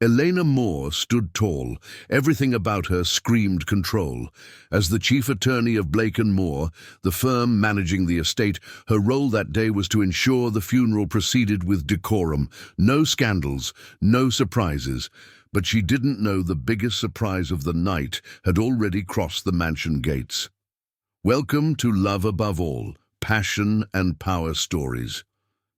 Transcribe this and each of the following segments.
Elena Moore stood tall. Everything about her screamed control. As the chief attorney of Blake and Moore, the firm managing the estate, her role that day was to ensure the funeral proceeded with decorum. No scandals, no surprises. But she didn't know the biggest surprise of the night had already crossed the mansion gates. Welcome to Love Above All, Passion and Power Stories.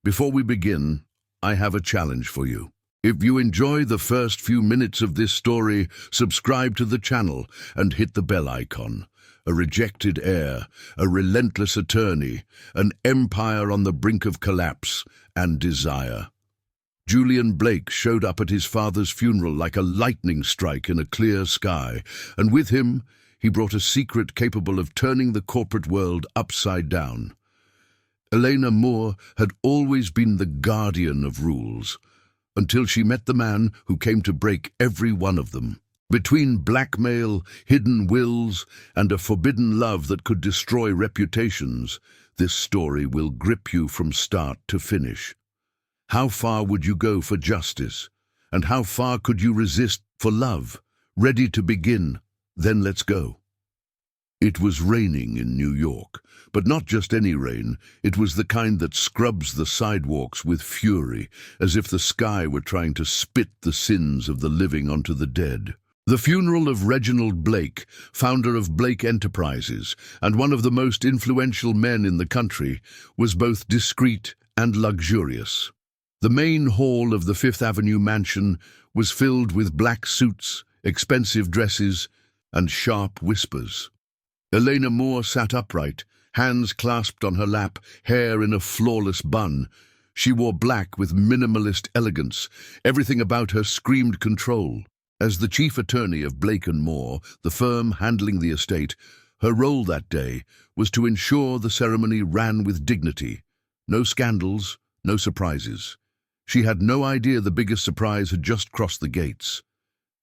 Before we begin, I have a challenge for you. If you enjoy the first few minutes of this story, subscribe to the channel and hit the bell icon. A rejected heir, a relentless attorney, an empire on the brink of collapse and desire. Julian Blake showed up at his father's funeral like a lightning strike in a clear sky, and with him, he brought a secret capable of turning the corporate world upside down. Elena Moore had always been the guardian of rules, until she met the man who came to break every one of them. Between blackmail, hidden wills, and a forbidden love that could destroy reputations, this story will grip you from start to finish. How far would you go for justice? And how far could you resist for love? Ready to begin? Then let's go. It was raining in New York, but not just any rain. It was the kind that scrubs the sidewalks with fury, as if the sky were trying to spit the sins of the living onto the dead. The funeral of Reginald Blake, founder of Blake Enterprises, and one of the most influential men in the country, was both discreet and luxurious. The main hall of the Fifth Avenue mansion was filled with black suits, expensive dresses, and sharp whispers. Elena Moore sat upright, hands clasped on her lap, hair in a flawless bun. She wore black with minimalist elegance. Everything about her screamed control. As the chief attorney of Blake and Moore, the firm handling the estate, her role that day was to ensure the ceremony ran with dignity. No scandals, no surprises. She had no idea the biggest surprise had just crossed the gates.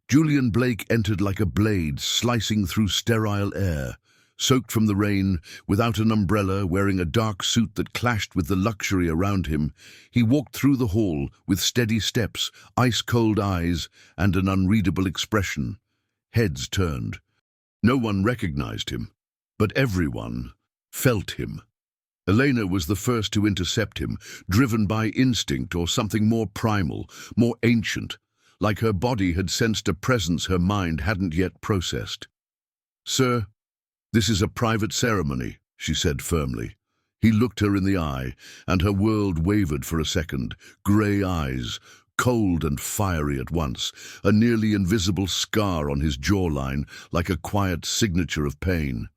Julian Blake entered like a blade, slicing through sterile air. Soaked from the rain, without an umbrella, wearing a dark suit that clashed with the luxury around him, he walked through the hall with steady steps, ice-cold eyes, and an unreadable expression. Heads turned. No one recognized him, but everyone felt him. Elena was the first to intercept him, driven by instinct or something more primal, more ancient, like her body had sensed a presence her mind hadn't yet processed. "Sir, this is a private ceremony," she said firmly. He looked her in the eye, and her world wavered for a second. Grey eyes, cold and fiery at once, a nearly invisible scar on his jawline, like a quiet signature of pain.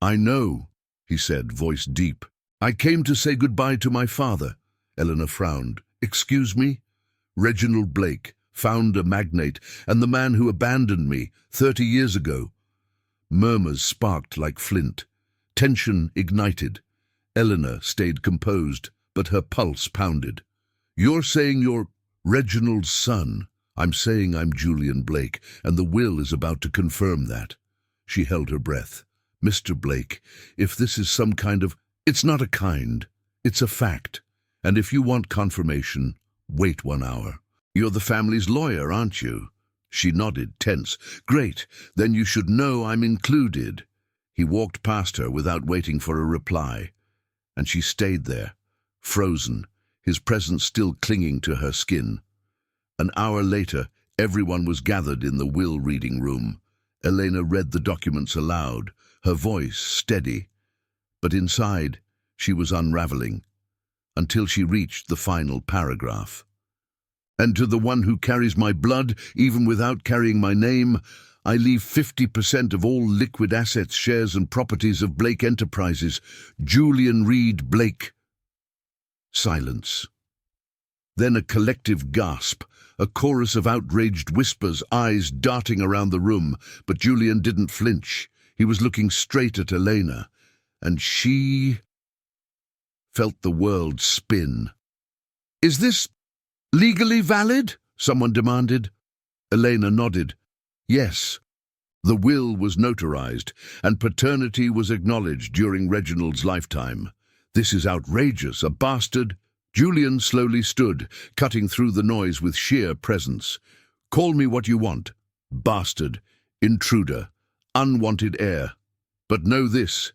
"I know," he said, voice deep. "I came to say goodbye to my father." Elena frowned. "Excuse me?" "Reginald Blake, founder magnate, and the man who abandoned me 30 years ago." Murmurs sparked like flint. Tension ignited. Elena stayed composed, but her pulse pounded. "You're saying you're Reginald's son?" "I'm saying I'm Julian Blake, and the will is about to confirm that." She held her breath. "Mr. Blake, if this is some kind of—" "It's not a kind. It's a fact. And if you want confirmation, wait 1 hour. You're the family's lawyer, aren't you?" She nodded, tense. "Great, then you should know I'm included." He walked past her without waiting for a reply, and she stayed there, frozen, his presence still clinging to her skin. An hour later, everyone was gathered in the will-reading room. Elena read the documents aloud, her voice steady. But inside, she was unraveling, until she reached the final paragraph. "And to the one who carries my blood, even without carrying my name, I leave 50% of all liquid assets, shares and properties of Blake Enterprises, Julian Reed Blake." Silence. Then a collective gasp, a chorus of outraged whispers, eyes darting around the room, but Julian didn't flinch. He was looking straight at Elena, and she felt the world spin. "Is this legally valid?" someone demanded. Elena nodded. "Yes." The will was notarized, and paternity was acknowledged during Reginald's lifetime. "This is outrageous, a bastard." Julian slowly stood, cutting through the noise with sheer presence. Call me what you want. Bastard, intruder, unwanted heir. But know this."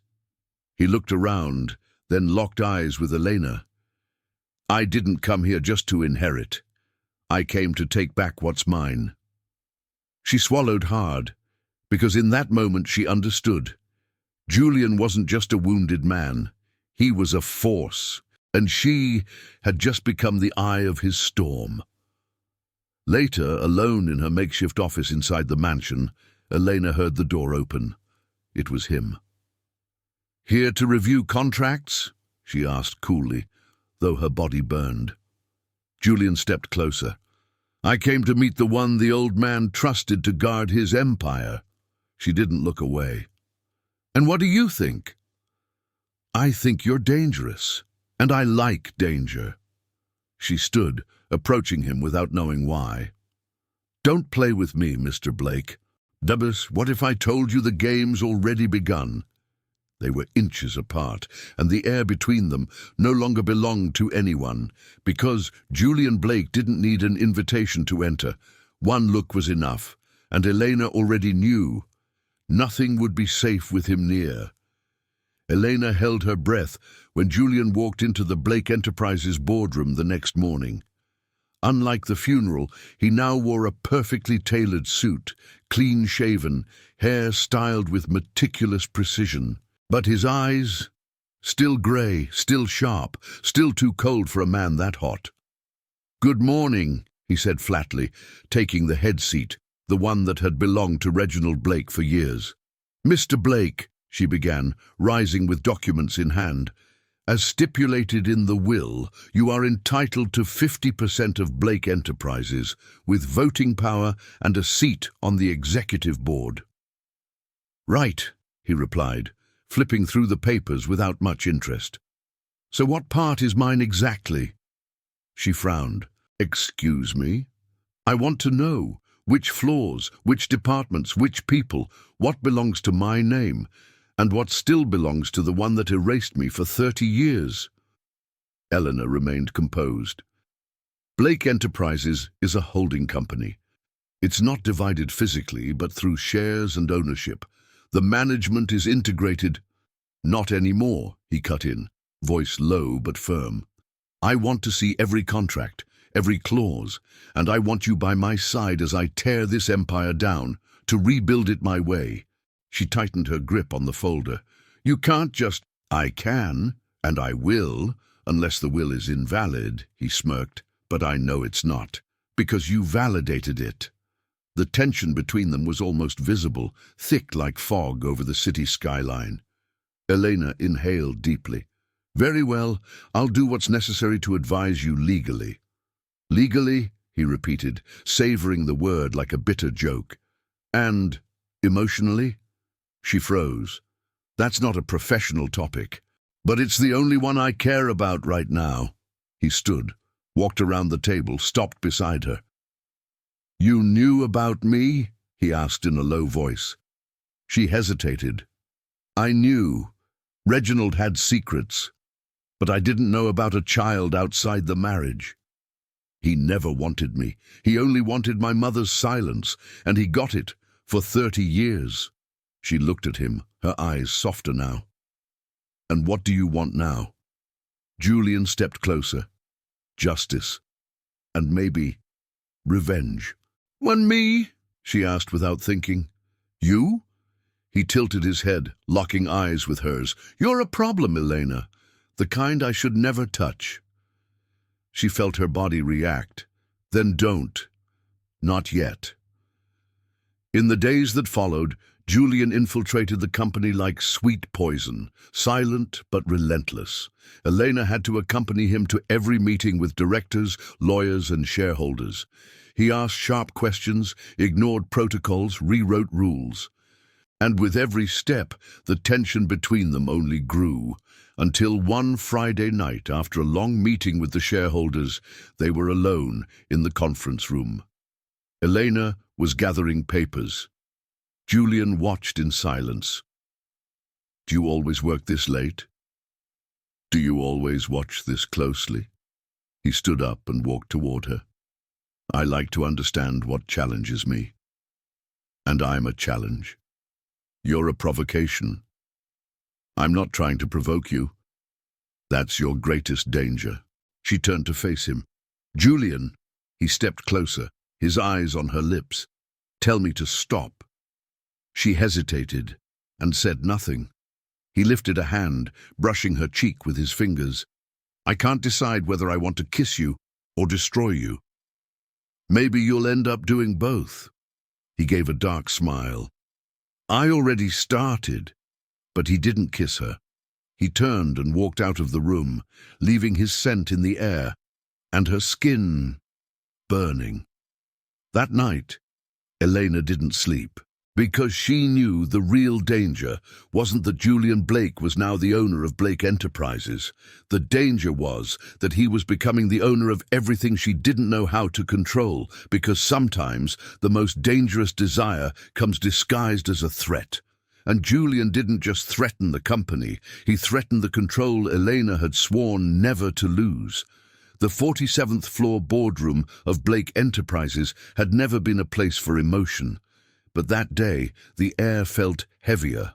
He looked around, then locked eyes with Elena. "I didn't come here just to inherit. I came to take back what's mine." She swallowed hard, because in that moment she understood. Julian wasn't just a wounded man. He was a force, and she had just become the eye of his storm. Later, alone in her makeshift office inside the mansion, Elena heard the door open. It was him. "Here to review contracts?" she asked coolly, though her body burned. Julian stepped closer. "I came to meet the one the old man trusted to guard his empire." She didn't look away. "And what do you think?" "I think you're dangerous, and I like danger." She stood, approaching him without knowing why. "Don't play with me, Mr. Blake. Dubbus, what if I told you the game's already begun?" They were inches apart, and the air between them no longer belonged to anyone, because Julian Blake didn't need an invitation to enter. One look was enough, and Elena already knew. Nothing would be safe with him near. Elena held her breath when Julian walked into the Blake Enterprises boardroom the next morning. Unlike the funeral, he now wore a perfectly tailored suit, clean-shaven, hair styled with meticulous precision. But his eyes, still grey, still sharp, still too cold for a man that hot. "Good morning," he said flatly, taking the head seat, the one that had belonged to Reginald Blake for years. "Mr. Blake," she began, rising with documents in hand, "as stipulated in the will, you are entitled to 50% of Blake Enterprises, with voting power and a seat on the executive board." "Right," he replied, flipping through the papers without much interest. "So what part is mine exactly?" She frowned. "Excuse me? I want to know. Which floors, which departments, which people, what belongs to my name, and what still belongs to the one that erased me for 30 years. Elena remained composed. "Blake Enterprises is a holding company. It's not divided physically, but through shares and ownership. The management is integrated." "Not anymore," he cut in, voice low but firm. "I want to see every contract, every clause, and I want you by my side as I tear this empire down, to rebuild it my way." She tightened her grip on the folder. "You can't just—" "I can, and I will, unless the will is invalid," he smirked. "But I know it's not, because you validated it." The tension between them was almost visible, thick like fog over the city skyline. Elena inhaled deeply. "Very well, I'll do what's necessary to advise you legally." "Legally?" he repeated, savoring the word like a bitter joke. "And emotionally?" She froze. "That's not a professional topic, but it's the only one I care about right now." He stood, walked around the table, stopped beside her. "You knew about me?" he asked in a low voice. She hesitated. "I knew. Reginald had secrets, but I didn't know about a child outside the marriage. He never wanted me. He only wanted my mother's silence, and he got it for 30 years. She looked at him, her eyes softer now. "And what do you want now?" Julian stepped closer. "Justice. And maybe revenge." "When me?" she asked without thinking. "You?" He tilted his head, locking eyes with hers. "You're a problem, Elena. The kind I should never touch." She felt her body react. "Then don't. Not yet." In the days that followed, Julian infiltrated the company like sweet poison, silent but relentless. Elena had to accompany him to every meeting with directors, lawyers, and shareholders. He asked sharp questions, ignored protocols, rewrote rules. And with every step, the tension between them only grew, until one Friday night, after a long meeting with the shareholders, they were alone in the conference room. Elena was gathering papers. Julian watched in silence. "Do you always work this late? Do you always watch this closely?" He stood up and walked toward her. I like to understand what challenges me. And I'm a challenge. You're a provocation. I'm not trying to provoke you. That's your greatest danger. She turned to face him. Julian, he stepped closer, his eyes on her lips. Tell me to stop. She hesitated and said nothing. He lifted a hand, brushing her cheek with his fingers. I can't decide whether I want to kiss you or destroy you. Maybe you'll end up doing both. He gave a dark smile. I already started, but he didn't kiss her. He turned and walked out of the room, leaving his scent in the air, and her skin burning. That night, Elena didn't sleep, because she knew the real danger wasn't that Julian Blake was now the owner of Blake Enterprises. The danger was that he was becoming the owner of everything she didn't know how to control, because sometimes the most dangerous desire comes disguised as a threat. And Julian didn't just threaten the company, he threatened the control Elena had sworn never to lose. The 47th floor boardroom of Blake Enterprises had never been a place for emotion. But that day, the air felt heavier,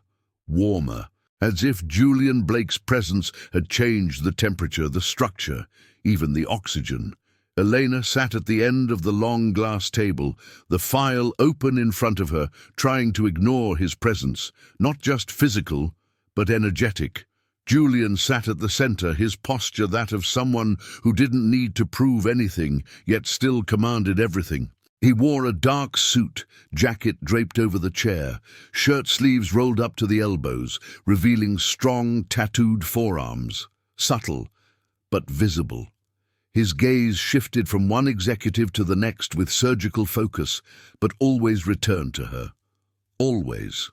warmer, as if Julian Blake's presence had changed the temperature, the structure, even the oxygen. Elena sat at the end of the long glass table, the file open in front of her, trying to ignore his presence, not just physical, but energetic. Julian sat at the center, his posture that of someone who didn't need to prove anything, yet still commanded everything. He wore a dark suit, jacket draped over the chair, shirt sleeves rolled up to the elbows, revealing strong, tattooed forearms, subtle, but visible. His gaze shifted from one executive to the next with surgical focus, but always returned to her. Always.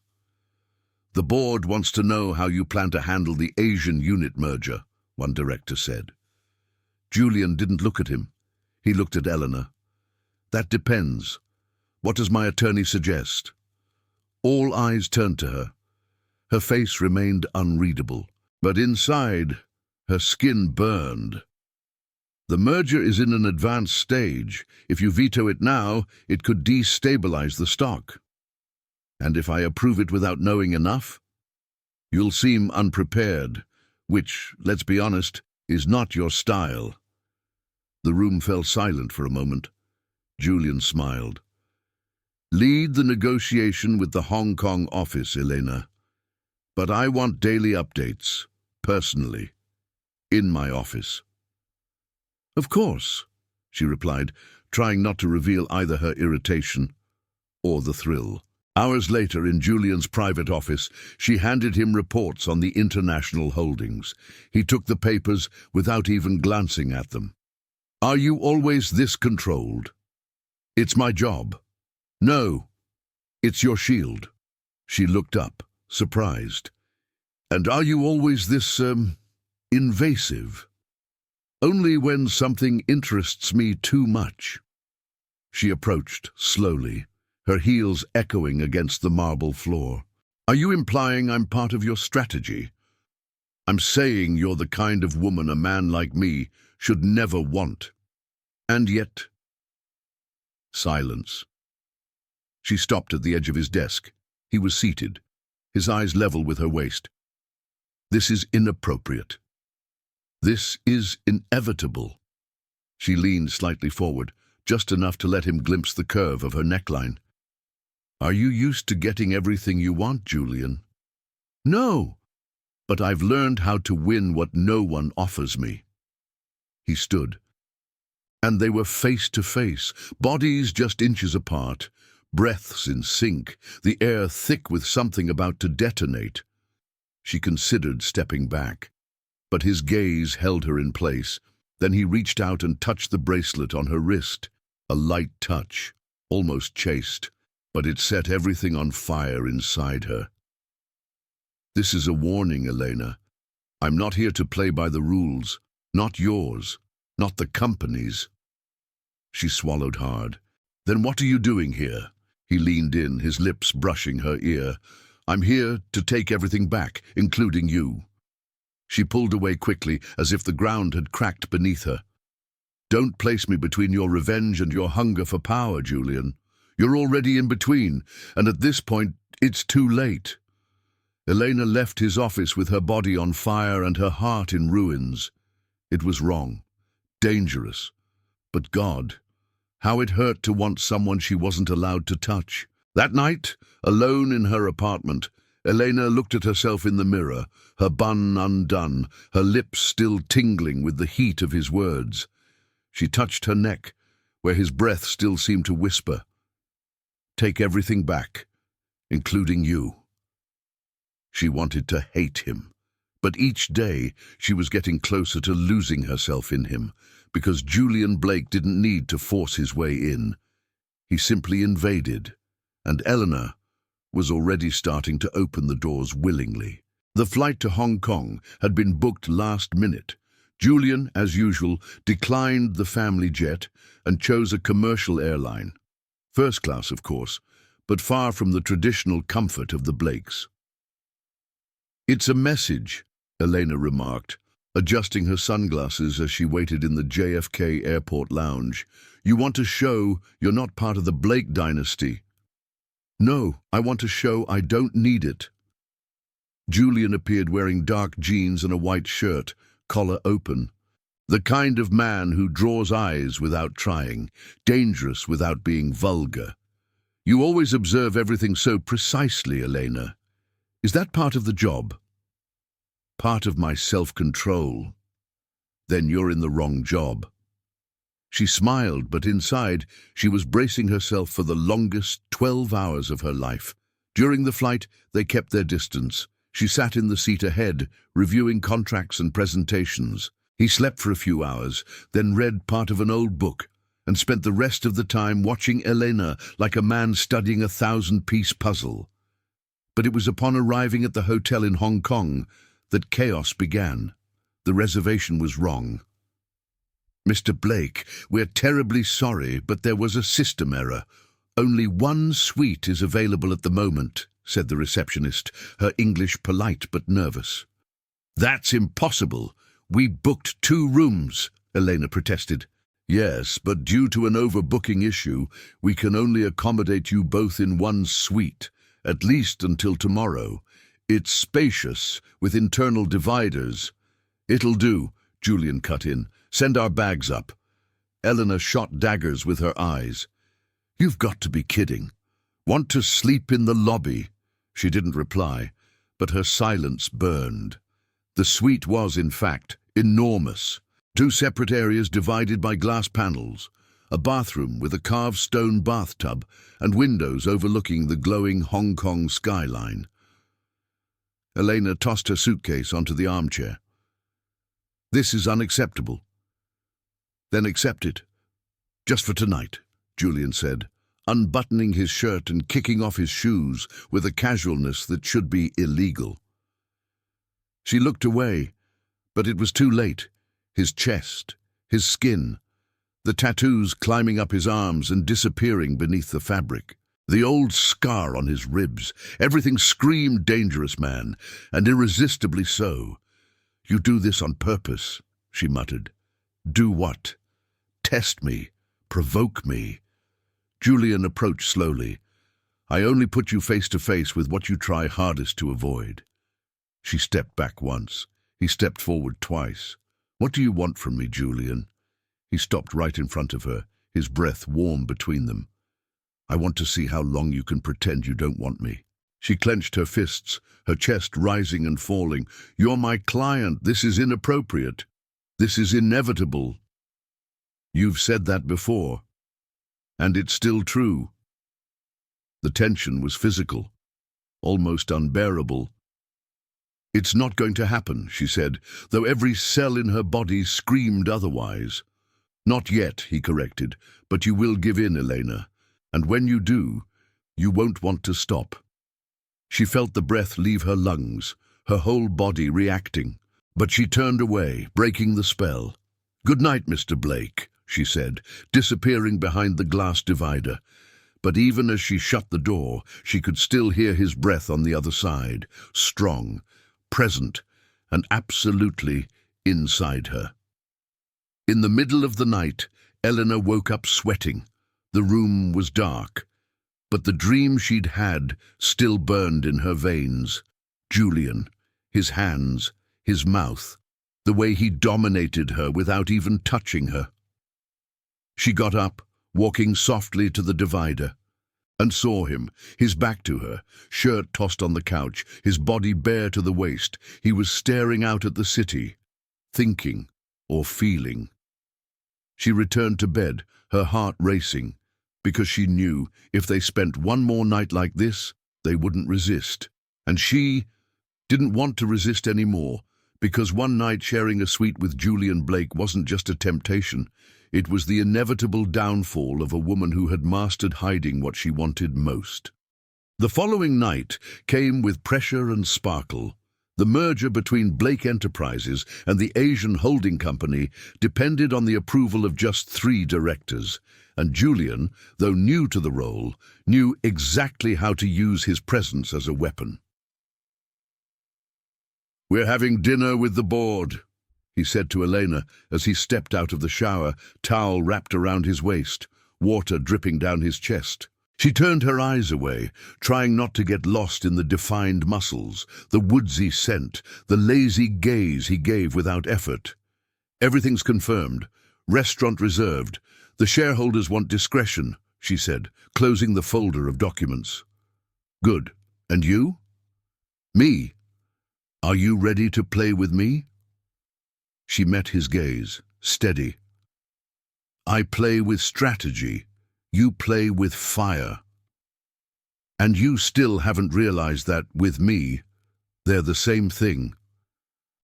The board wants to know how you plan to handle the Asian unit merger, one director said. Julian didn't look at him. He looked at Elena. That depends. What does my attorney suggest? All eyes turned to her. Her face remained unreadable, but inside, her skin burned. The merger is in an advanced stage. If you veto it now, it could destabilize the stock. And if I approve it without knowing enough, you'll seem unprepared, which, let's be honest, is not your style. The room fell silent for a moment. Julian smiled. Lead the negotiation with the Hong Kong office, Elena. But I want daily updates, personally, in my office. Of course, she replied, trying not to reveal either her irritation or the thrill. Hours later, in Julian's private office, she handed him reports on the international holdings. He took the papers without even glancing at them. Are you always this controlled? It's my job. No, it's your shield. She looked up, surprised. And are you always this, invasive? Only when something interests me too much. She approached slowly, her heels echoing against the marble floor. Are you implying I'm part of your strategy? I'm saying you're the kind of woman a man like me should never want. And yet... Silence. She stopped at the edge of his desk. He was seated, his eyes level with her waist. This is inappropriate. This is inevitable. She leaned slightly forward, just enough to let him glimpse the curve of her neckline. Are you used to getting everything you want, Julian? No, but I've learned how to win what no one offers me. He stood, and they were face to face, bodies just inches apart, breaths in sync, the air thick with something about to detonate. She considered stepping back, but his gaze held her in place. Then he reached out and touched the bracelet on her wrist, a light touch, almost chaste, but it set everything on fire inside her. This is a warning, Elena. I'm not here to play by the rules, not yours, not the company's. She swallowed hard. Then what are you doing here? He leaned in, his lips brushing her ear. I'm here to take everything back, including you. She pulled away quickly, as if the ground had cracked beneath her. Don't place me between your revenge and your hunger for power, Julian. You're already in between, and at this point, it's too late. Elena left his office with her body on fire and her heart in ruins. It was wrong, dangerous. But God, how it hurt to want someone she wasn't allowed to touch. That night, alone in her apartment, Elena looked at herself in the mirror, her bun undone, her lips still tingling with the heat of his words. She touched her neck, where his breath still seemed to whisper, "Take everything back, including you." She wanted to hate him, but each day she was getting closer to losing herself in him, because Julian Blake didn't need to force his way in. He simply invaded, and Elena was already starting to open the doors willingly. The flight to Hong Kong had been booked last minute. Julian, as usual, declined the family jet and chose a commercial airline. First class, of course, but far from the traditional comfort of the Blakes. "It's a message," Elena remarked, adjusting her sunglasses as she waited in the JFK airport lounge. "You want to show you're not part of the Blake dynasty." "No, I want to show I don't need it." Julian appeared wearing dark jeans and a white shirt, collar open. The kind of man who draws eyes without trying, dangerous without being vulgar. "You always observe everything so precisely, Elena. Is that part of the job?" "Part of my self-control." "Then you're in the wrong job." She smiled, but inside she was bracing herself for the longest 12 hours of her life. During the flight, they kept their distance. She sat in the seat ahead, reviewing contracts and presentations. He slept for a few hours, then read part of an old book, and spent the rest of the time watching Elena like a man studying a 1,000-piece puzzle. But it was upon arriving at the hotel in Hong Kong that chaos began. The reservation was wrong. "Mr. Blake, we're terribly sorry, but there was a system error. Only one suite is available at the moment," said the receptionist, her English polite but nervous. "That's impossible. We booked 2 rooms, Elena protested. "Yes, but due to an overbooking issue, we can only accommodate you both in one suite, at least until tomorrow. It's spacious, with internal dividers." "It'll do," Julian cut in. "Send our bags up." Elena shot daggers with her eyes. "You've got to be kidding. Want to sleep in the lobby?" She didn't reply, but her silence burned. The suite was, in fact, enormous. 2 separate areas divided by glass panels, a bathroom with a carved stone bathtub, and windows overlooking the glowing Hong Kong skyline. Elena tossed her suitcase onto the armchair. "This is unacceptable." "Then accept it. Just for tonight," Julian said, unbuttoning his shirt and kicking off his shoes with a casualness that should be illegal. She looked away, but it was too late. His chest, his skin, the tattoos climbing up his arms and disappearing beneath the fabric. The old scar on his ribs, everything screamed dangerous man, and irresistibly so. "You do this on purpose," she muttered. "Do what? Test me, provoke me." Julian approached slowly. "I only put you face to face with what you try hardest to avoid." She stepped back once. He stepped forward twice. "What do you want from me, Julian?" He stopped right in front of her, his breath warm between them. "I want to see how long you can pretend you don't want me." She clenched her fists, her chest rising and falling. "You're my client. This is inappropriate. This is inevitable." "You've said that before. And it's still true." The tension was physical, almost unbearable. "It's not going to happen," she said, though every cell in her body screamed otherwise. "Not yet," he corrected, "but you will give in, Elena. And when you do, you won't want to stop." She felt the breath leave her lungs, her whole body reacting. But she turned away, breaking the spell. "Good night, Mr. Blake," she said, disappearing behind the glass divider. But even as she shut the door, she could still hear his breath on the other side, strong, present, and absolutely inside her. In the middle of the night, Elena woke up sweating. The room was dark, but the dream she'd had still burned in her veins. Julian, his hands, his mouth, the way he dominated her without even touching her. She got up, walking softly to the divider, and saw him, his back to her, shirt tossed on the couch, his body bare to the waist. He was staring out at the city, thinking or feeling. She returned to bed, her heart racing, because she knew if they spent one more night like this, they wouldn't resist. And she didn't want to resist anymore, because one night sharing a suite with Julian Blake wasn't just a temptation. It was the inevitable downfall of a woman who had mastered hiding what she wanted most. The following night came with pressure and sparkle. The merger between Blake Enterprises and the Asian holding company depended on the approval of just 3 directors, and Julian, though new to the role, knew exactly how to use his presence as a weapon. "We're having dinner with the board," he said to Elena as he stepped out of the shower, towel wrapped around his waist, water dripping down his chest. She turned her eyes away, trying not to get lost in the defined muscles, the woodsy scent, the lazy gaze he gave without effort. "Everything's confirmed. Restaurant reserved. The shareholders want discretion," she said, closing the folder of documents. "Good. And you?" "Me. Are you ready to play with me?" She met his gaze, steady. "I play with strategy. You play with fire. And you still haven't realized that, with me, they're the same thing."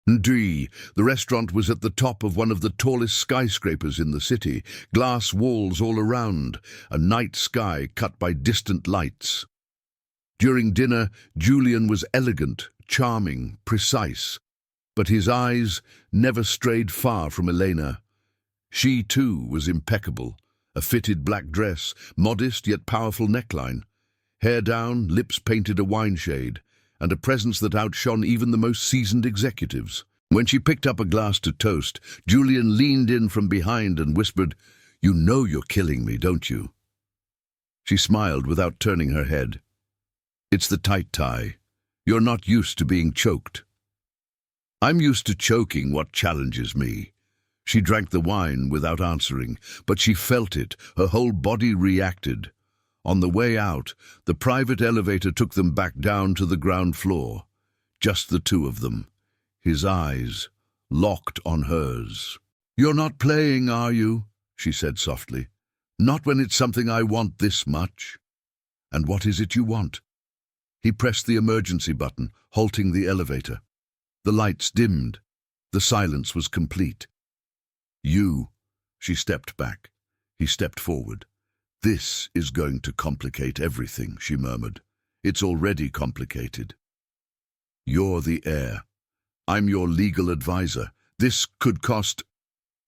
The restaurant was at the top of one of the tallest skyscrapers in the city, glass walls all around, a night sky cut by distant lights. During dinner, Julian was elegant, charming, precise, but his eyes never strayed far from Elena. She, too, was impeccable. A fitted black dress, modest yet powerful neckline, hair down, lips painted a wine shade, and a presence that outshone even the most seasoned executives. When she picked up a glass to toast, Julian leaned in from behind and whispered, "You know you're killing me, don't you?" She smiled without turning her head. "It's the tight tie. You're not used to being choked." "I'm used to choking what challenges me." She drank the wine without answering, but she felt it. Her whole body reacted. On the way out, the private elevator took them back down to the ground floor. Just the two of them, his eyes locked on hers. "You're not playing, are you?" she said softly. "Not when it's something I want this much." "And what is it you want?" He pressed the emergency button, halting the elevator. The lights dimmed. The silence was complete. "You." She stepped back. He stepped forward. "This is going to complicate everything," she murmured. "It's already complicated. You're the heir. I'm your legal advisor. This could cost—"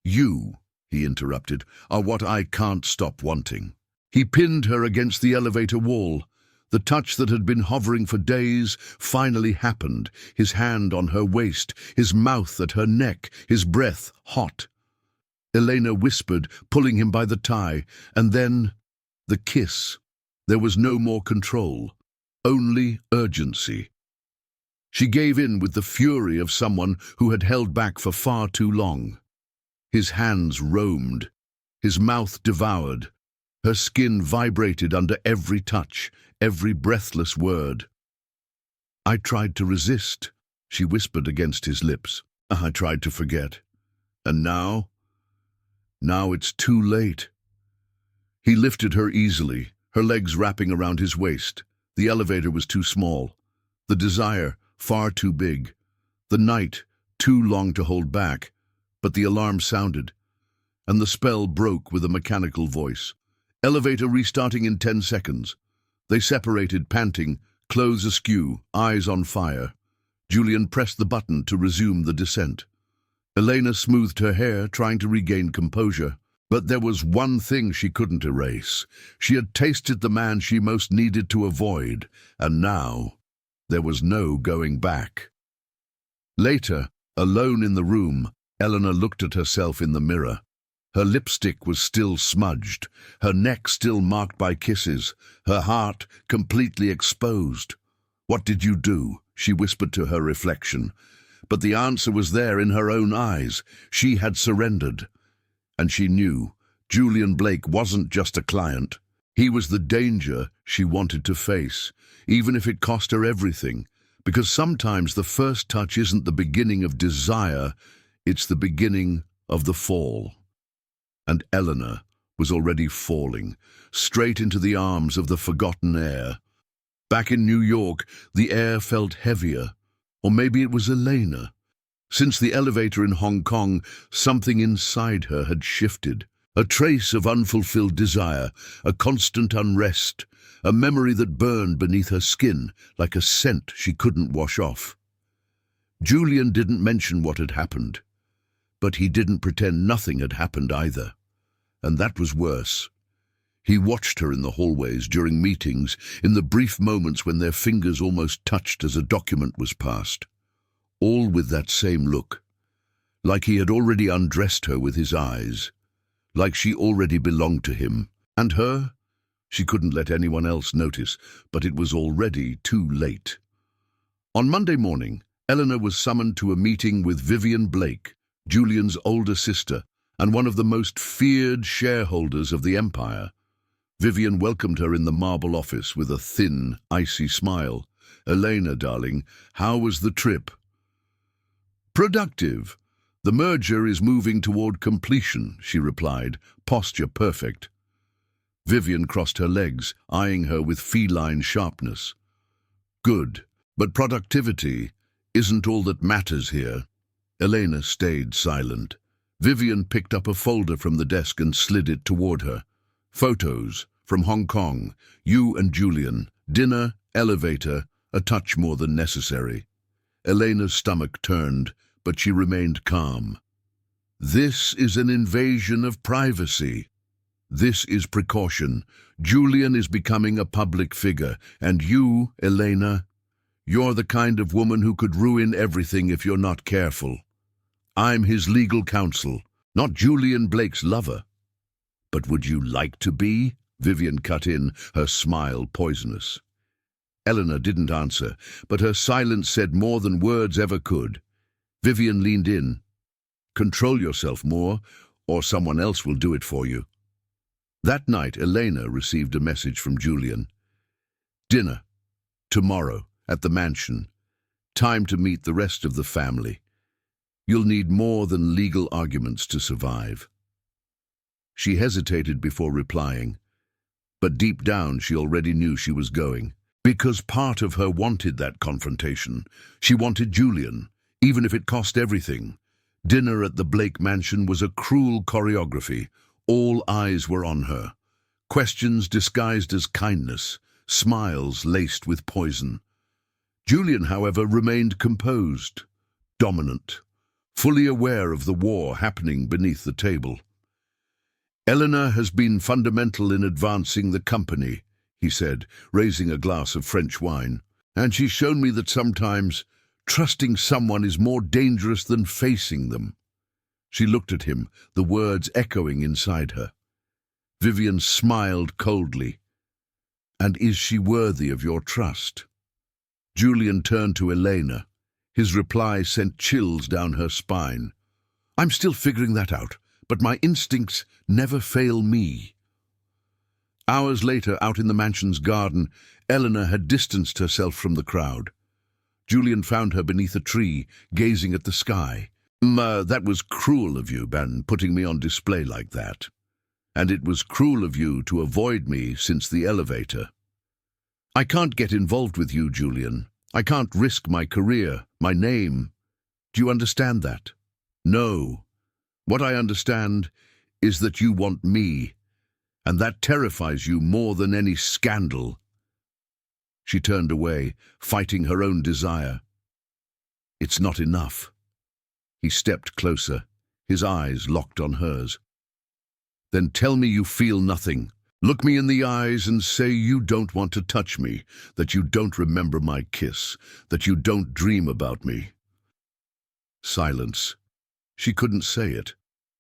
"You," he interrupted, "are what I can't stop wanting." He pinned her against the elevator wall. The touch that had been hovering for days finally happened, his hand on her waist, his mouth at her neck, his breath hot. Elena whispered, pulling him by the tie, and then the kiss. There was no more control, only urgency. She gave in with the fury of someone who had held back for far too long. His hands roamed, his mouth devoured. Her skin vibrated under every touch, every breathless word. "I tried to resist," she whispered against his lips. "I tried to forget. And now it's too late." He lifted her easily, her legs wrapping around his waist. The elevator was too small, the desire far too big, the night too long to hold back. But the alarm sounded, and the spell broke with a mechanical voice. Elevator restarting in 10 seconds. They separated, panting, clothes askew, eyes on fire. Julian pressed the button to resume the descent. Elena smoothed her hair, trying to regain composure. But there was one thing she couldn't erase. She had tasted the man she most needed to avoid, and now there was no going back. Later, alone in the room, Elena looked at herself in the mirror. Her lipstick was still smudged, her neck still marked by kisses, her heart completely exposed. "What did you do?" she whispered to her reflection. But the answer was there in her own eyes. She had surrendered. And she knew Julian Blake wasn't just a client. He was the danger she wanted to face, even if it cost her everything. Because sometimes the first touch isn't the beginning of desire, it's the beginning of the fall. And Elena was already falling, straight into the arms of the forgotten Heir. Back in New York, the air felt heavier. Or maybe it was Elena. Since the elevator in Hong Kong, something inside her had shifted. A trace of unfulfilled desire, a constant unrest, a memory that burned beneath her skin like a scent she couldn't wash off. Julian didn't mention what had happened, but he didn't pretend nothing had happened either. And that was worse. He watched her in the hallways, during meetings, in the brief moments when their fingers almost touched as a document was passed. All with that same look, like he had already undressed her with his eyes, like she already belonged to him. And her? She couldn't let anyone else notice, but it was already too late. On Monday morning, Elena was summoned to a meeting with Julian Blake, Julian's older sister, and one of the most feared shareholders of the empire. Vivian welcomed her in the marble office with a thin, icy smile. "Elena, darling, how was the trip?" "Productive. The merger is moving toward completion," she replied, posture perfect. Vivian crossed her legs, eyeing her with feline sharpness. "Good, but productivity isn't all that matters here." Elena stayed silent. Vivian picked up a folder from the desk and slid it toward her. "Photos from Hong Kong, you and Julian, dinner, elevator, a touch more than necessary." Elena's stomach turned, but she remained calm. "This is an invasion of privacy. This is precaution. Julian is becoming a public figure, and you, Elena, you're the kind of woman who could ruin everything if you're not careful. I'm his legal counsel, not Julian Blake's lover." "But would you like to be?" Vivian cut in, her smile poisonous. Elena didn't answer, but her silence said more than words ever could. Vivian leaned in. "Control yourself more, or someone else will do it for you." That night, Elena received a message from Julian. "Dinner. Tomorrow, at the mansion. Time to meet the rest of the family. You'll need more than legal arguments to survive." She hesitated before replying, but deep down she already knew she was going. Because part of her wanted that confrontation. She wanted Julian, even if it cost everything. Dinner at the Blake mansion was a cruel choreography. All eyes were on her. Questions disguised as kindness, smiles laced with poison. Julian, however, remained composed, dominant, fully aware of the war happening beneath the table. "Elena has been fundamental in advancing the company," he said, raising a glass of French wine. "And she's shown me that sometimes trusting someone is more dangerous than facing them." She looked at him, the words echoing inside her. Vivian smiled coldly. "And is she worthy of your trust?" Julian turned to Elena. His reply sent chills down her spine. "I'm still figuring that out, but my instincts never fail me." Hours later, out in the mansion's garden, Elena had distanced herself from the crowd. Julian found her beneath a tree, gazing at the sky. That was cruel of you, Ben, putting me on display like that. And it was cruel of you to avoid me since the elevator." "I can't get involved with you, Julian. I can't risk my career, my name. Do you understand that?" "No. What I understand is that you want me, and that terrifies you more than any scandal." She turned away, fighting her own desire. "It's not enough." He stepped closer, his eyes locked on hers. "Then tell me you feel nothing. Look me in the eyes and say you don't want to touch me, that you don't remember my kiss, that you don't dream about me." Silence. She couldn't say it,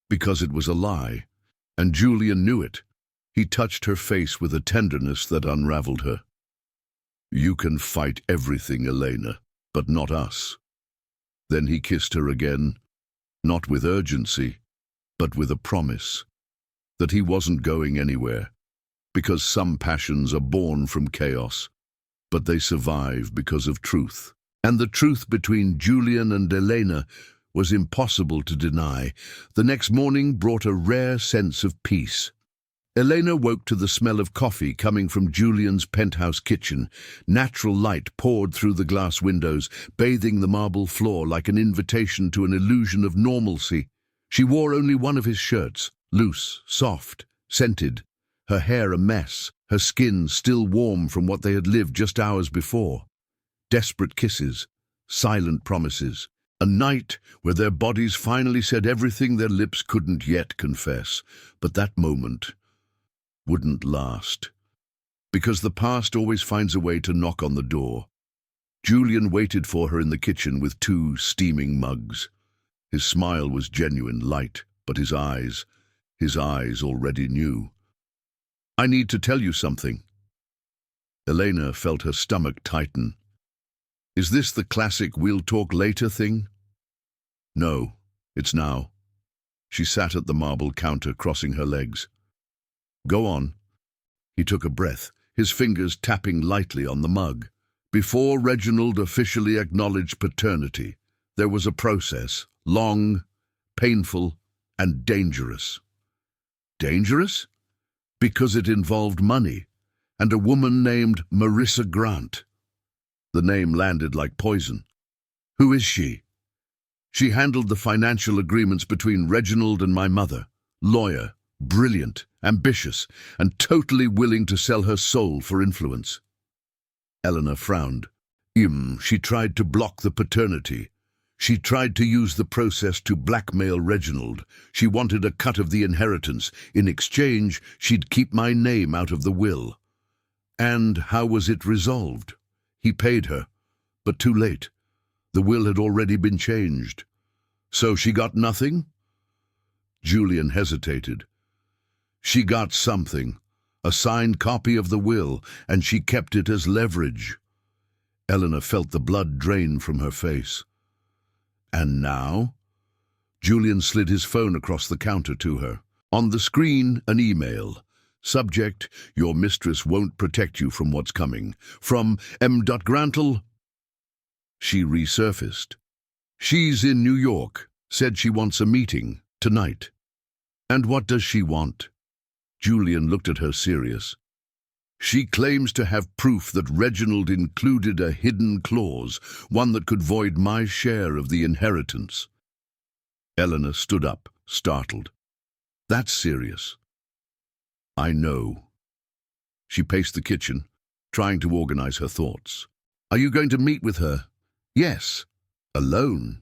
because it was a lie, and Julian knew it. He touched her face with a tenderness that unraveled her. "You can fight everything, Elena, but not us." Then he kissed her again, not with urgency, but with a promise that he wasn't going anywhere, because some passions are born from chaos, but they survive because of truth. And the truth between Julian and Elena was impossible to deny. The next morning brought a rare sense of peace. Elena woke to the smell of coffee coming from Julian's penthouse kitchen. Natural light poured through the glass windows, bathing the marble floor like an invitation to an illusion of normalcy. She wore only one of his shirts, loose, soft, scented, her hair a mess, her skin still warm from what they had lived just hours before. Desperate kisses, silent promises, a night where their bodies finally said everything their lips couldn't yet confess. But that moment wouldn't last, because the past always finds a way to knock on the door. Julian waited for her in the kitchen with 2 steaming mugs. His smile was genuine, light, but his eyes already knew. "I need to tell you something." Elena felt her stomach tighten. "Is this the classic we'll talk later thing?" "No, it's now." She sat at the marble counter, crossing her legs. "Go on." He took a breath, his fingers tapping lightly on the mug. Before Reginald officially acknowledged paternity, there was a process, long, painful, and dangerous. Dangerous? Because it involved money, and a woman named Marissa Grant. The name landed like poison. "Who is she?" "She handled the financial agreements between Reginald and my mother. Lawyer, brilliant, ambitious, and totally willing to sell her soul for influence." Eleanor frowned. She tried to block the paternity. She tried to use the process to blackmail Reginald. She wanted a cut of the inheritance. In exchange, she'd keep my name out of the will. And how was it resolved? He paid her, but too late. The will had already been changed. So she got nothing? Julian hesitated. She got something, a signed copy of the will, and she kept it as leverage. Eleanor felt the blood drain from her face. And now? Julian slid his phone across the counter to her. On the screen, an email. Subject, "Your mistress won't protect you from what's coming." From M. Grantle. She resurfaced. "She's in New York. Said she wants a meeting, tonight." "And what does she want?" Julian looked at her, serious. "She claims to have proof that Reginald included a hidden clause, one that could void my share of the inheritance." Eleanor stood up, startled. "That's serious." "I know." She paced the kitchen, trying to organize her thoughts. "Are you going to meet with her?" "Yes." "Alone?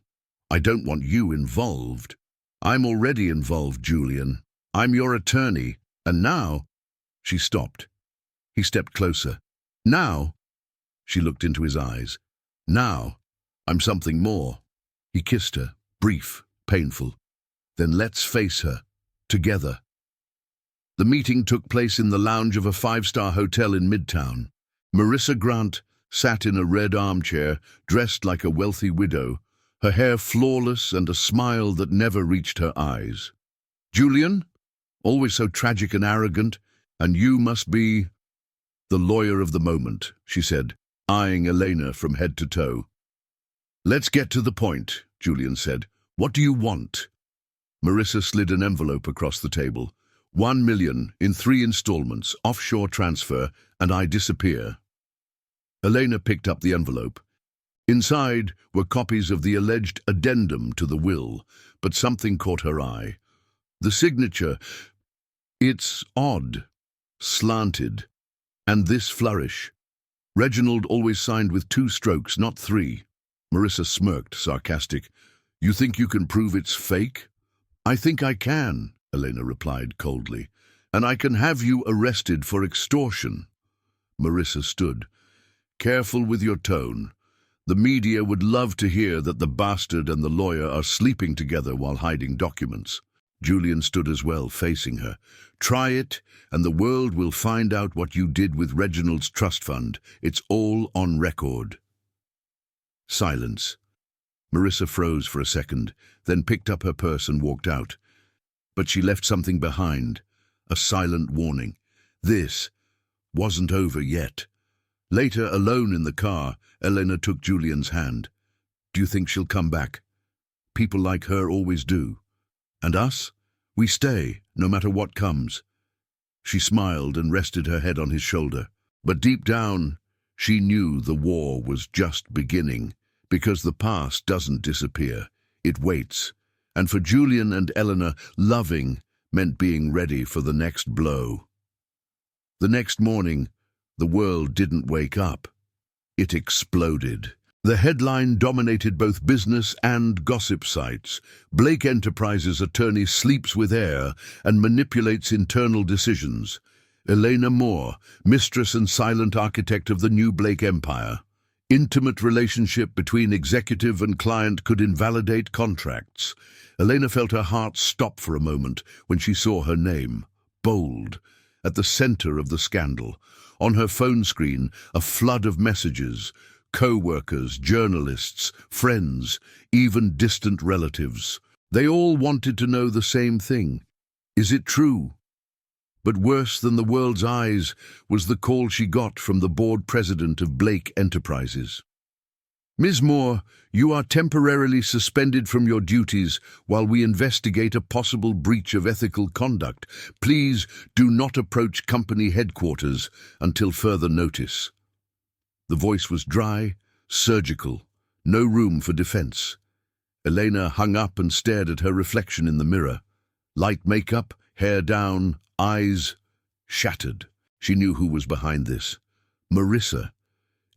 I don't want you involved." "I'm already involved, Julian. I'm your attorney. And now—" She stopped. He stepped closer. "Now?" She looked into his eyes. "Now, I'm something more." He kissed her, brief, painful. "Then let's face her, together." The meeting took place in the lounge of a 5-star hotel in Midtown. Marissa Grant sat in a red armchair, dressed like a wealthy widow, her hair flawless and a smile that never reached her eyes. "Julian, always so tragic and arrogant, and you must be—" "The lawyer of the moment," she said, eyeing Elena from head to toe. "Let's get to the point," Julian said. "What do you want?" Marissa slid an envelope across the table. $1 million in 3 installments, offshore transfer, and I disappear. Elena picked up the envelope. Inside were copies of the alleged addendum to the will, but something caught her eye. The signature. It's odd, slanted, and this flourish. Reginald always signed with 2 strokes, not 3. Marissa smirked, sarcastic. "You think you can prove it's fake?" "I think I can," Elena replied coldly. "And I can have you arrested for extortion." Marissa stood. "Careful with your tone. The media would love to hear that the bastard and the lawyer are sleeping together while hiding documents. Julian stood as well, facing her. Try it, and the world will find out what you did with Reginald's trust fund. It's all on record. Silence. Marissa froze for a second, then picked up her purse and walked out. But she left something behind, a silent warning. This wasn't over yet. Later, alone in the car, Elena took Julian's hand. Do you think she'll come back? People like her always do. And us? We stay, no matter what comes. She smiled and rested her head on his shoulder. But deep down, she knew the war was just beginning, because the past doesn't disappear. It waits. And for Julian and Elena, loving meant being ready for the next blow. The next morning, the world didn't wake up. It exploded. The headline dominated both business and gossip sites. Blake Enterprises attorney sleeps with Heir and manipulates internal decisions. Elena Moore, mistress and silent architect of the new Blake empire. Intimate relationship between executive and client could invalidate contracts. Elena felt her heart stop for a moment when she saw her name, bold, at the center of the scandal. On her phone screen, a flood of messages. Co-workers, journalists, friends, even distant relatives. They all wanted to know the same thing. Is it true? But worse than the world's eyes was the call she got from the board president of Blake Enterprises. Ms. Moore, you are temporarily suspended from your duties while we investigate a possible breach of ethical conduct. Please do not approach company headquarters until further notice. The voice was dry, surgical, no room for defense. Elena hung up and stared at her reflection in the mirror. Light makeup, hair down, eyes shattered. She knew who was behind this. Marissa.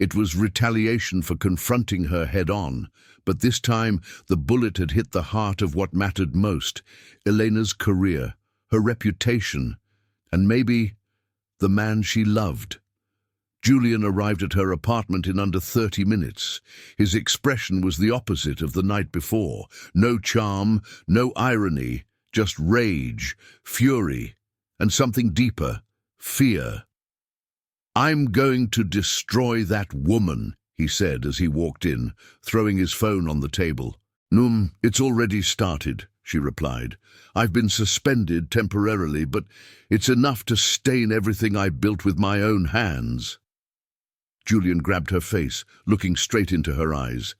It was retaliation for confronting her head-on, but this time the bullet had hit the heart of what mattered most, Elena's career, her reputation, and maybe the man she loved. Julian arrived at her apartment in under 30 minutes. His expression was the opposite of the night before. No charm, no irony, just rage, fury, and something deeper, fear. I'm going to destroy that woman, he said as he walked in, throwing his phone on the table. It's already started, she replied. I've been suspended temporarily, but it's enough to stain everything I built with my own hands. Julian grabbed her face, looking straight into her eyes.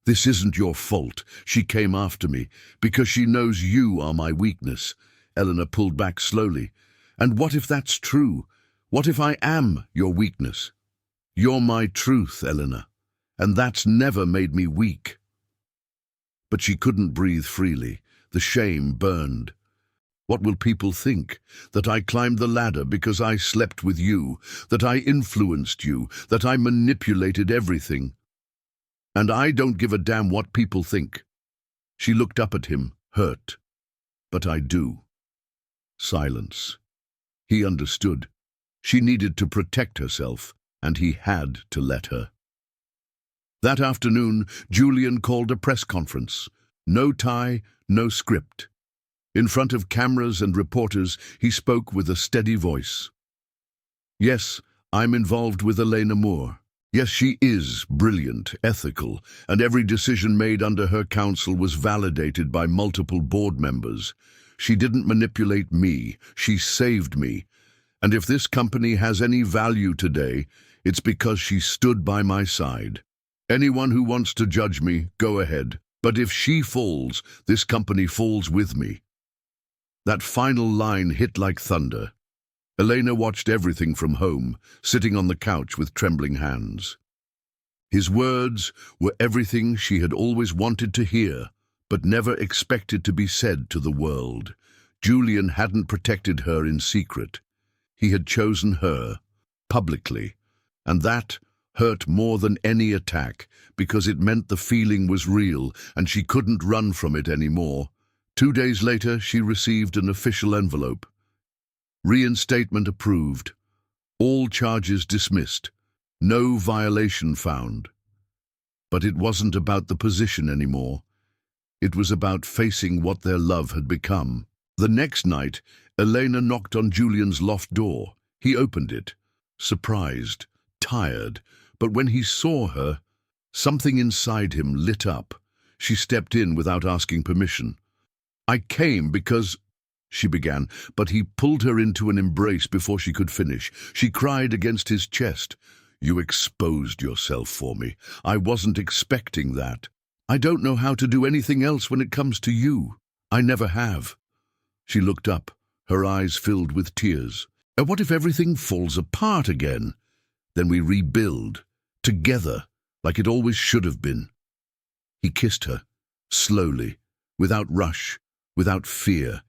This isn't your fault. She came after me, because she knows you are my weakness. Elena pulled back slowly. And what if that's true? What if I am your weakness? You're my truth, Elena, and that's never made me weak. But she couldn't breathe freely. The shame burned. What will people think? That I climbed the ladder because I slept with you, that I influenced you, that I manipulated everything. And I don't give a damn what people think. She looked up at him, hurt. But I do. Silence. He understood. She needed to protect herself, and he had to let her. That afternoon, Julian called a press conference. No tie, no script. In front of cameras and reporters, he spoke with a steady voice. Yes, I'm involved with Elena Moore. Yes, she is brilliant, ethical, and every decision made under her counsel was validated by multiple board members. She didn't manipulate me, she saved me. And if this company has any value today, it's because she stood by my side. Anyone who wants to judge me, go ahead. But if she falls, this company falls with me. That final line hit like thunder. Elena watched everything from home, sitting on the couch with trembling hands. His words were everything she had always wanted to hear, but never expected to be said to the world. Julian hadn't protected her in secret. He had chosen her, publicly, and that hurt more than any attack, because it meant the feeling was real and she couldn't run from it anymore. 2 days later, she received an official envelope. Reinstatement approved. All charges dismissed. No violation found. But it wasn't about the position anymore. It was about facing what their love had become. The next night, Elena knocked on Julian's loft door. He opened it, surprised, tired, but when he saw her, something inside him lit up. She stepped in without asking permission. "I came because—" she began, but he pulled her into an embrace before she could finish. She cried against his chest. "You exposed yourself for me. I wasn't expecting that. I don't know how to do anything else when it comes to you. I never have." She looked up, her eyes filled with tears. "What if everything falls apart again? Then we rebuild, together, like it always should have been." He kissed her, slowly, without rush, without fear.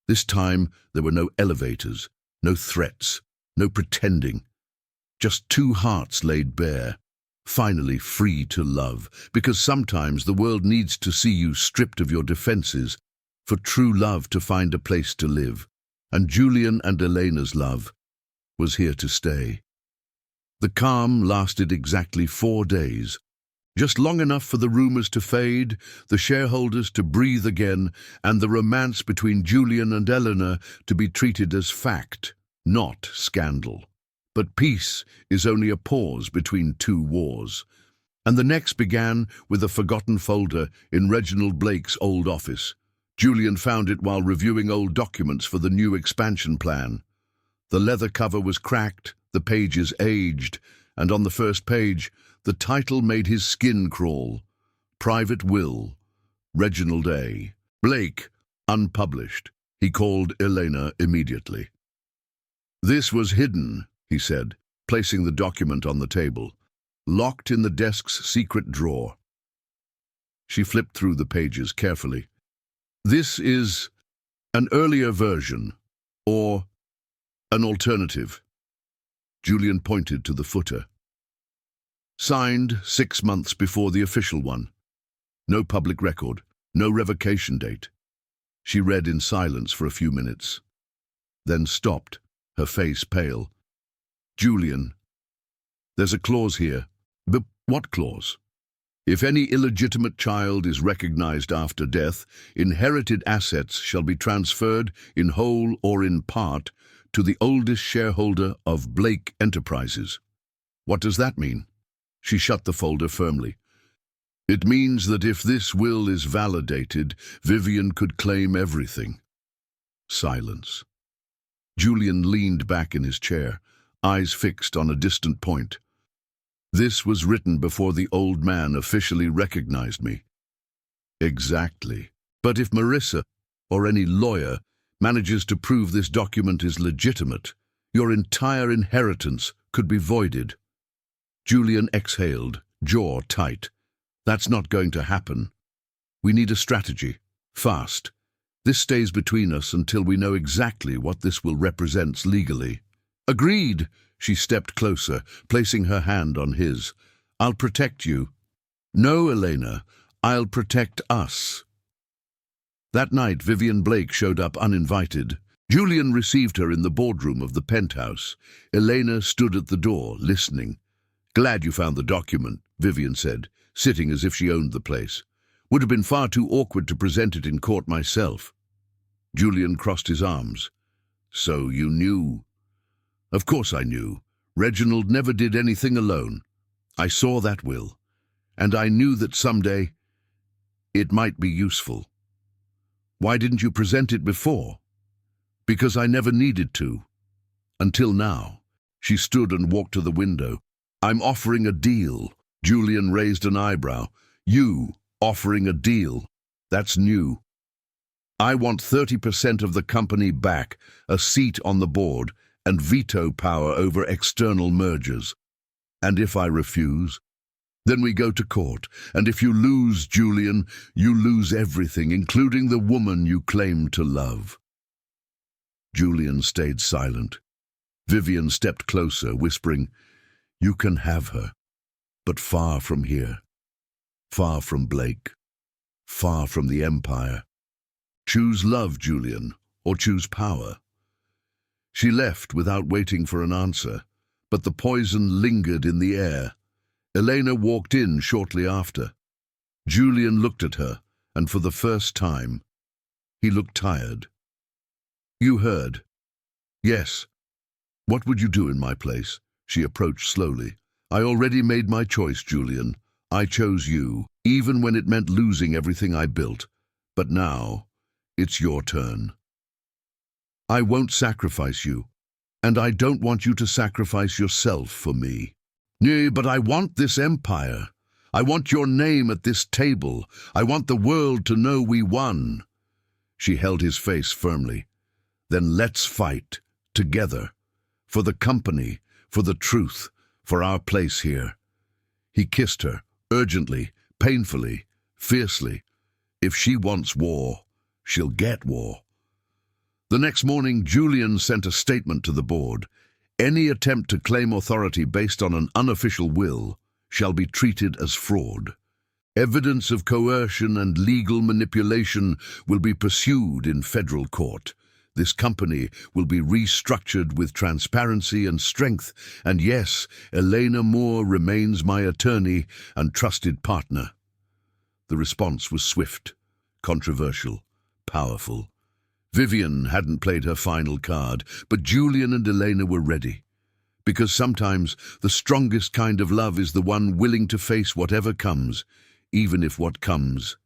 This time there were no elevators, no threats, no pretending. Just two hearts laid bare, finally free to love, because sometimes the world needs to see you stripped of your defenses for true love to find a place to live. And Julian and Elena's love was here to stay. The calm lasted exactly 4 days, just long enough for the rumors to fade, the shareholders to breathe again, and the romance between Julian and Elena to be treated as fact, not scandal. But peace is only a pause between two wars. And the next began with a forgotten folder in Reginald Blake's old office. Julian found it while reviewing old documents for the new expansion plan. The leather cover was cracked, the pages aged, and on the first page, the title made his skin crawl. Private Will, Reginald A. Blake, unpublished. He called Elena immediately. "This was hidden," he said, placing the document on the table, "locked in the desk's secret drawer." She flipped through the pages carefully. "This is an earlier version, or an alternative." Julian pointed to the footer. "Signed 6 months before the official one. No public record, no revocation date." She read in silence for a few minutes, then stopped, her face pale. "Julian, there's a clause here." "But what clause?" "If any illegitimate child is recognized after death, inherited assets shall be transferred in whole or in part to the oldest shareholder of Blake Enterprises." "What does that mean?" She shut the folder firmly. "It means that if this will is validated, Vivian could claim everything." Silence. Julian leaned back in his chair, eyes fixed on a distant point. "This was written before the old man officially recognized me." "Exactly. But if Marissa, or any lawyer, manages to prove this document is legitimate, your entire inheritance could be voided." Julian exhaled, jaw tight. "That's not going to happen. We need a strategy. Fast. This stays between us until we know exactly what this will represent legally." "Agreed." She stepped closer, placing her hand on his. "I'll protect you." "No, Elena. I'll protect us." That night, Vivian Blake showed up uninvited. Julian received her in the boardroom of the penthouse. Elena stood at the door, listening. "Glad you found the document," Vivian said, sitting as if she owned the place. "Would have been far too awkward to present it in court myself." Julian crossed his arms. "So you knew?" "Of course I knew. Reginald never did anything alone. I saw that will, and I knew that someday it might be useful." "Why didn't you present it before?" "Because I never needed to. Until now." She stood and walked to the window. "I'm offering a deal." Julian raised an eyebrow. "You offering a deal? That's new." "I want 30% of the company back, a seat on the board, and veto power over external mergers. And if I refuse, then we go to court. And if you lose, Julian, you lose everything, including the woman you claim to love." Julian stayed silent. Vivian stepped closer, whispering, "You can have her, but far from here. Far from Blake. Far from the Empire. Choose love, Julian, or choose power." She left without waiting for an answer, but the poison lingered in the air. Elena walked in shortly after. Julian looked at her, and for the first time, he looked tired. "You heard?" "Yes." "What would you do in my place?" She approached slowly. "I already made my choice, Julian. I chose you, even when it meant losing everything I built. But now, it's your turn. I won't sacrifice you, and I don't want you to sacrifice yourself for me. Nay, but I want this empire. I want your name at this table. I want the world to know we won." She held his face firmly. "Then let's fight, together, for the company, for the truth, for our place here." He kissed her, urgently, painfully, fiercely. If she wants war, she'll get war. The next morning, Julian sent a statement to the board. Any attempt to claim authority based on an unofficial will shall be treated as fraud. Evidence of coercion and legal manipulation will be pursued in federal court. This company will be restructured with transparency and strength, and yes, Elena Moore remains my attorney and trusted partner. The response was swift, controversial, powerful. Vivian hadn't played her final card, but Julian and Elena were ready. Because sometimes the strongest kind of love is the one willing to face whatever comes, even if what comes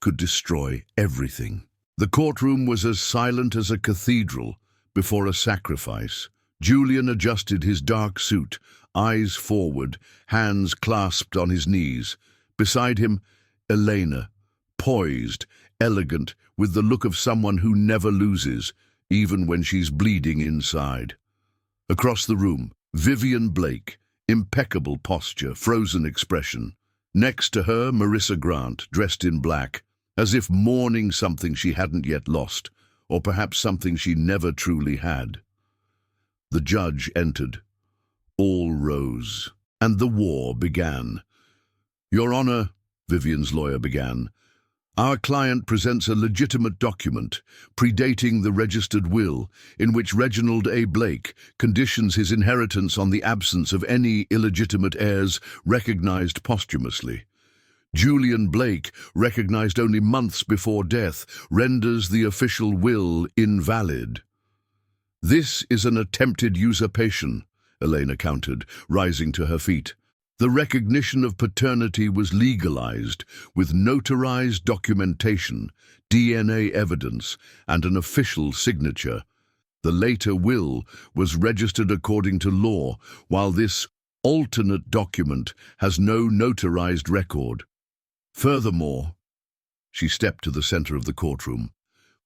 could destroy everything. The courtroom was as silent as a cathedral before a sacrifice. Julian adjusted his dark suit, eyes forward, hands clasped on his knees. Beside him, Elena, poised, elegant, with the look of someone who never loses, even when she's bleeding inside. Across the room, Julian Blake, impeccable posture, frozen expression. Next to her, Marissa Grant, dressed in black, as if mourning something she hadn't yet lost, or perhaps something she never truly had. The judge entered. All rose, and the war began. "Your Honor," Vivian's lawyer began, "our client presents a legitimate document, predating the registered will, in which Reginald A. Blake conditions his inheritance on the absence of any illegitimate heirs recognized posthumously. Julian Blake, recognized only months before death, renders the official will invalid." "This is an attempted usurpation," Elena countered, rising to her feet. "The recognition of paternity was legalized with notarized documentation, DNA evidence, and an official signature. The later will was registered according to law, while this alternate document has no notarized record. Furthermore," she stepped to the center of the courtroom,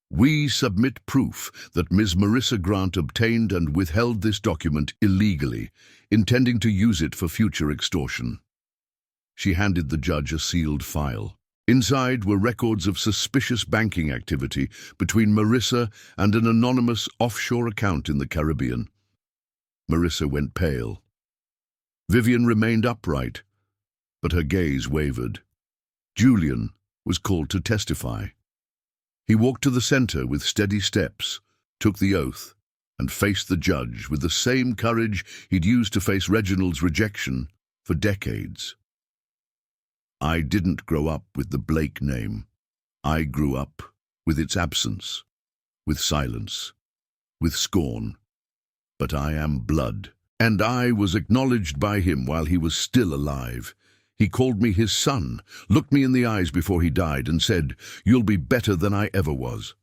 "we submit proof that Ms. Marissa Grant obtained and withheld this document illegally, intending to use it for future extortion." She handed the judge a sealed file. Inside were records of suspicious banking activity between Marissa and an anonymous offshore account in the Caribbean. Marissa went pale. Vivian remained upright, but her gaze wavered. Julian was called to testify. He walked to the center with steady steps, took the oath, and faced the judge with the same courage he'd used to face Reginald's rejection for decades. "I didn't grow up with the Blake name. I grew up with its absence, with silence, with scorn. But I am blood, and I was acknowledged by him while he was still alive. He called me his son, looked me in the eyes before he died, and said, 'You'll be better than I ever was.'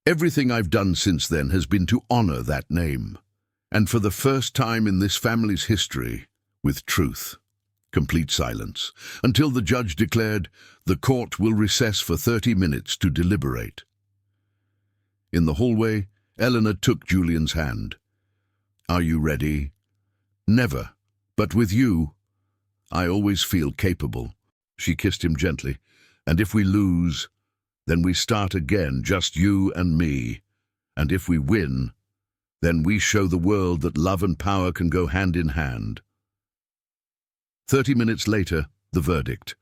Everything I've done since then has been to honor that name. And for the first time in this family's history, with truth." Complete silence, until the judge declared, "The court will recess for 30 minutes to deliberate." In the hallway, Eleanor took Julian's hand. "Are you ready?" "Never, but with you, I always feel capable." She kissed him gently. "And if we lose, then we start again, just you and me. And if we win, then we show the world that love and power can go hand in hand." 30 minutes later, the verdict.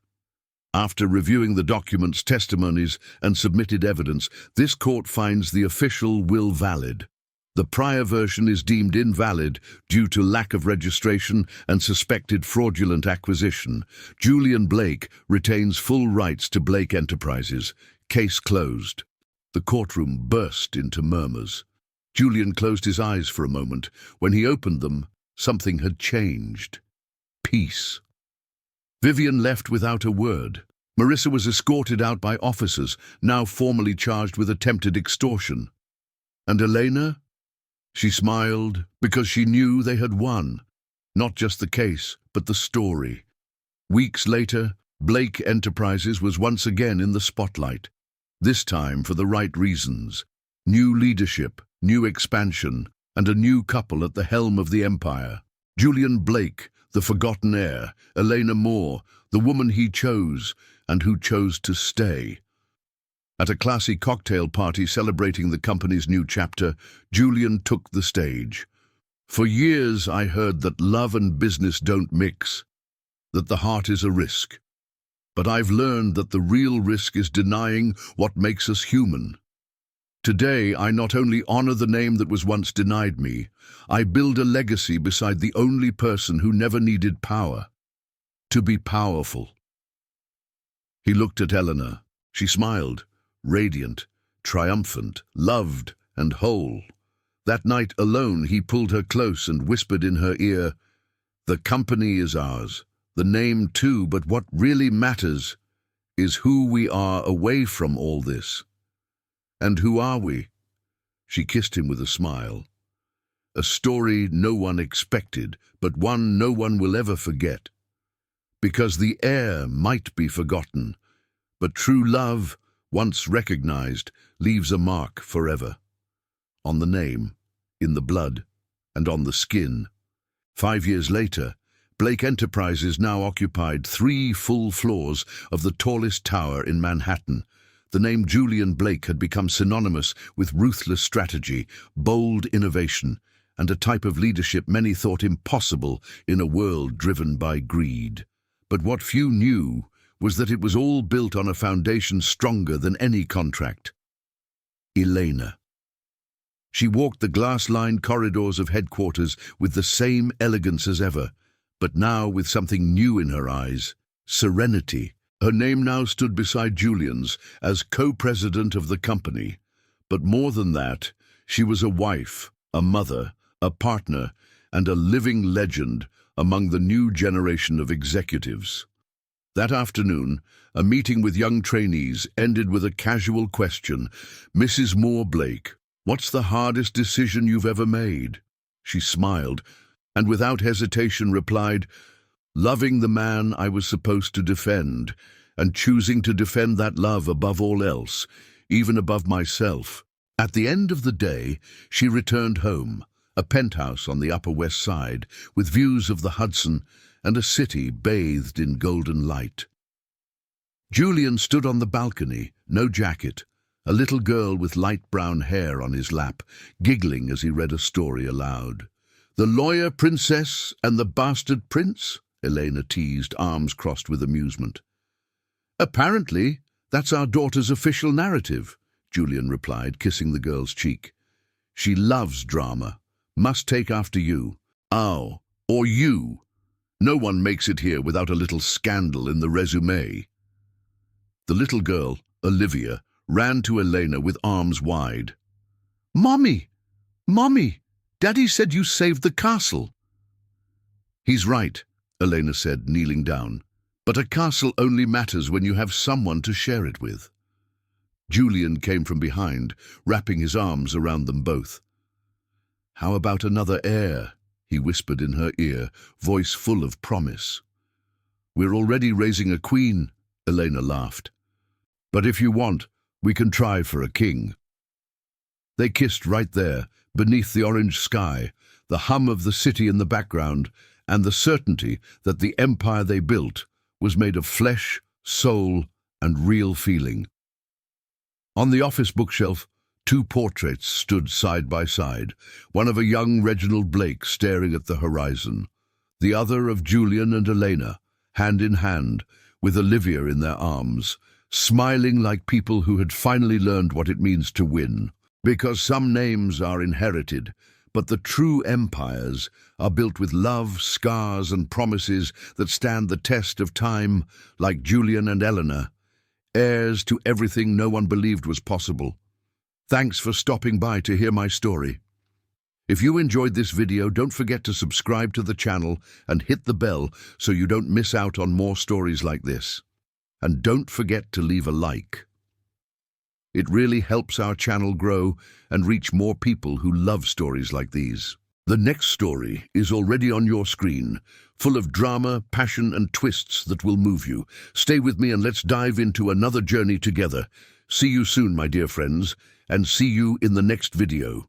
After reviewing the documents, testimonies, and submitted evidence, this court finds the official will valid. The prior version is deemed invalid due to lack of registration and suspected fraudulent acquisition. Julian Blake retains full rights to Blake Enterprises. Case closed. The courtroom burst into murmurs. Julian closed his eyes for a moment. When he opened them, something had changed. Peace. Vivian left without a word. Marissa was escorted out by officers, now formally charged with attempted extortion. And Elena? She smiled because she knew they had won. Not just the case, but the story. Weeks later, Blake Enterprises was once again in the spotlight. This time for the right reasons. New leadership, new expansion, and a new couple at the helm of the empire. Julian Blake, the forgotten heir, Elena Moore, the woman he chose and who chose to stay. At a classy cocktail party celebrating the company's new chapter, Julian took the stage. For years I heard that love and business don't mix, that the heart is a risk. But I've learned that the real risk is denying what makes us human. Today, I not only honor the name that was once denied me, I build a legacy beside the only person who never needed power. To be powerful. He looked at Eleanor. She smiled, radiant, triumphant, loved and whole. That night alone, he pulled her close and whispered in her ear, "The company is ours, the name too, but what really matters is who we are away from all this." "And who are we?" She kissed him with a smile. A story no one expected, but one no one will ever forget. Because the heir might be forgotten, but true love, once recognized, leaves a mark forever. On the name, in the blood, and on the skin. 5 years later, Blake Enterprises now occupied 3 full floors of the tallest tower in Manhattan. The name Julian Blake had become synonymous with ruthless strategy, bold innovation, and a type of leadership many thought impossible in a world driven by greed. But what few knew was that it was all built on a foundation stronger than any contract. Elena. She walked the glass-lined corridors of headquarters with the same elegance as ever, but now with something new in her eyes, serenity. Her name now stood beside Julian's as co-president of the company. But more than that, she was a wife, a mother, a partner, and a living legend among the new generation of executives. That afternoon, a meeting with young trainees ended with a casual question. "Mrs. Moore Blake, what's the hardest decision you've ever made?" She smiled, and without hesitation replied, "Loving the man I was supposed to defend, and choosing to defend that love above all else, even above myself." At the end of the day, she returned home, a penthouse on the Upper West Side, with views of the Hudson and a city bathed in golden light. Julian stood on the balcony, no jacket, a little girl with light brown hair on his lap, giggling as he read a story aloud. "The lawyer princess and the bastard prince?" Elena teased, arms crossed with amusement. "Apparently, that's our daughter's official narrative," Julian replied, kissing the girl's cheek. "She loves drama. Must take after you. Oh, or you. No one makes it here without a little scandal in the resume." The little girl, Olivia, ran to Elena with arms wide. "Mommy! Mommy! Daddy said you saved the castle." "He's right," Elena said, kneeling down. "But a castle only matters when you have someone to share it with." Julian came from behind, wrapping his arms around them both. "How about another heir?" he whispered in her ear, voice full of promise. "We're already raising a queen," Elena laughed. "But if you want, we can try for a king." They kissed right there, beneath the orange sky, the hum of the city in the background, and the certainty that the empire they built was made of flesh, soul, and real feeling. On the office bookshelf, 2 portraits stood side by side, one of a young Reginald Blake staring at the horizon, the other of Julian and Elena, hand in hand, with Olivia in their arms, smiling like people who had finally learned what it means to win. Because some names are inherited, but the true empires are built with love, scars, and promises that stand the test of time, like Julian and Elena, heirs to everything no one believed was possible. Thanks for stopping by to hear my story. If you enjoyed this video, don't forget to subscribe to the channel and hit the bell so you don't miss out on more stories like this. And don't forget to leave a like. It really helps our channel grow and reach more people who love stories like these. The next story is already on your screen, full of drama, passion, and twists that will move you. Stay with me and let's dive into another journey together. See you soon, my dear friends, and see you in the next video.